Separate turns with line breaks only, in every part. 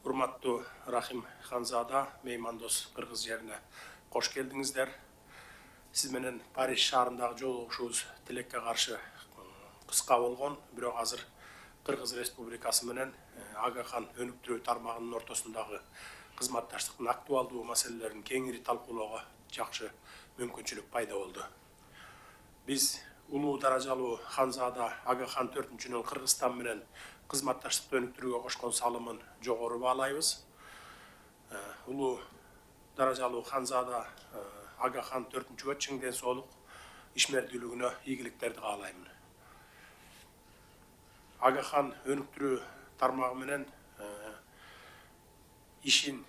Урматтуу Рахим Ханзада, меймандос Кыргыз жерине кош келдиңиздер. Сиз менен Париж шаарындагы жолугушуубуз тилекке каршы кыска болгон, бирок азыр Кыргыз Республикасы менен Агахан өнүктүрүү тармагынын ортосундагы кызматташтыктын актуалдуу маселелерин кеңири талкуулоого жакшы мүмкүнчүлүк пайда болду. Биз улуу даражалуу Ханзада Агахан 4-нүн Кыргызстан менен кызматташтыкты өнүктүрүүгө кошкон салымын жогору баалайбыз. Улуу даражалуу Ханзада Агахан 4-гө чың ден соолук, ишмердүүлүгүнө ийгиликтерди каалаймын. Агахан өнүктүрүү тармагы менен ишин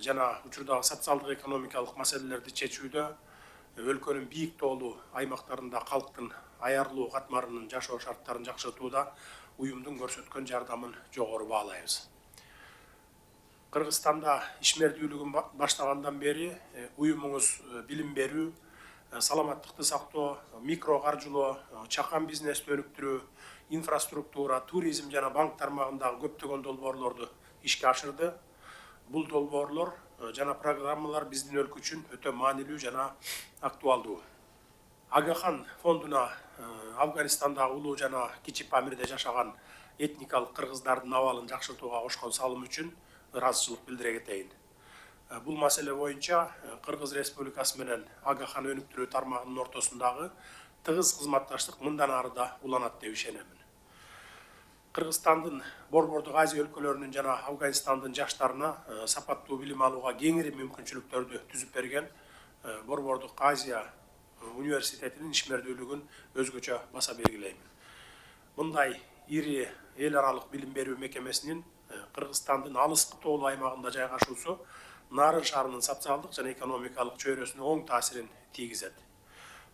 жана учурдагы социалдык экономикалык маселелерди чечүүдө өлкөнүн бийик тоолуу аймактарында калктын аярлуу катмарынын жашоо шарттарын жакшыртууда уюмдун көрсөткөн жардамын жогору баалайбыз. Кыргызстанда ишмердүүлүгүн баштагандан бери уюмуңуз билим берүү, саламаттыкты сактоо, микро каржылоо, чакан бизнести өнүктүрүү, инфраструктура, туризм жана банк тармагындагы көптөгөн долбоорлорду ишке ашырды. Бул долбоорлор жана программалар биздин өлкө үчүн өтө маанилүү жана актуалдуу. Агахан фондуна Афганистандагы улуу жана Кичи Памирде жашаган этникалык кыргыздардын абалын жакшыртууга кошкон салым үчүн ыраазычылык билдире кетейин. Бул маселе боюнча Кыргыз Республикасы менен Агахан өнүктүрүү тармагынын ортосундагы тыгыз кызматташтык мындан ары да уланат деп ишенемин. Кыргызстандын Борбордук Азия өлкөлөрүнүн жана Афганистандын жаштарына сапаттуу билим алууга кеңири мүмкүнчүлүктөрдү түзүп берген Борбордук Азия университетинин ишмердүүлүгүн өзгөчө баса белгилеймин. Мындай ири эл аралык билим берүү мекемесинин Кыргызстандын алыскы тоолуу аймагында жайгашуусу Нарын шаарынын социалдык жана экономикалык чөйрөсүнө оң таасирин тийгизет.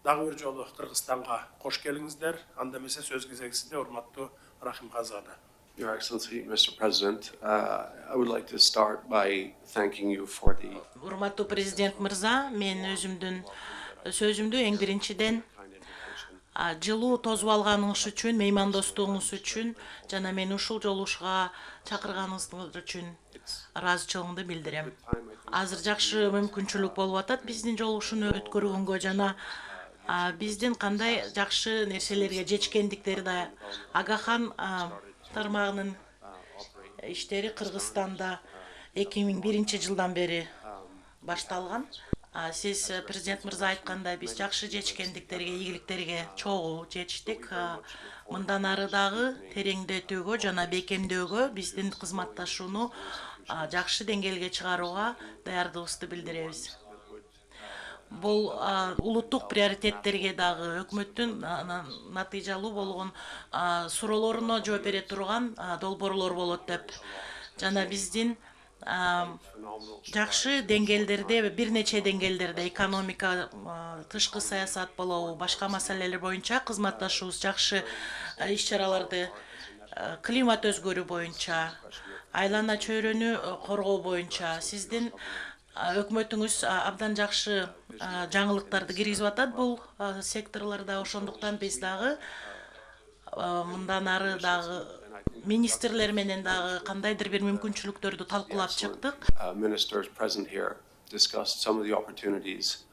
Дагы бир жолу Кыргызстанга кош келиңиздер. Анда эмесе сөз кезеги сизде, урматтуу Рахим Ханзада.
Your Excellency, Mr. President, I would like to start by thanking you for the...
Урматтуу президент мырза, мен сөзүмдү эң биринчиден жылуу тосуп алганыңыз үчүн, меймандостугуңуз үчүн жана мени ушул жолугушууга чакырганыңыз үчүн ыраазычылыгымды билдирем. Азыр жакшы мүмкүнчүлүк болуп атат биздин жолугушууну өткөргөнгө жана биздин кандай жакшы нерселерге жетишкендиктери да Агахан тармагынын иштери Кыргызстанда 2001 жылдан бери башталган. Сиз президент мырза айткандай, биз жакшы жетишкендиктерге, ийгиликтерге чогуу жетиштик. Мындан ары дагы тереңдетүүгө жана бекемдөөгө биздин кызматташууну жакшы деңгээлге чыгарууга даярдыгыбызды билдиребиз. Бул улуттук приоритеттерге дагы өкмөттүн натыйжалуу болгон суроолоруна жооп бере турган долбоорлор болот деп жана биздин жакшы деңгээлдерде, бир нече деңгээлдерде экономика, тышкы саясат болобу, башка маселелер боюнча кызматташуубуз жакшы иш-чараларды, климат өзгөрүү боюнча, айлана чөйрөнү коргоо боюнча сиздин өкмөтүңүз абдан жакшы жаңылыктарды киргизип атат бул секторлордо. Ошондуктан биз дагы мындан ары дагы министрлер менен дагы кандайдыр бир мүмкүнчүлүктөрдү талкуулап чыктык.
Ministers present here discussed some of the opportunities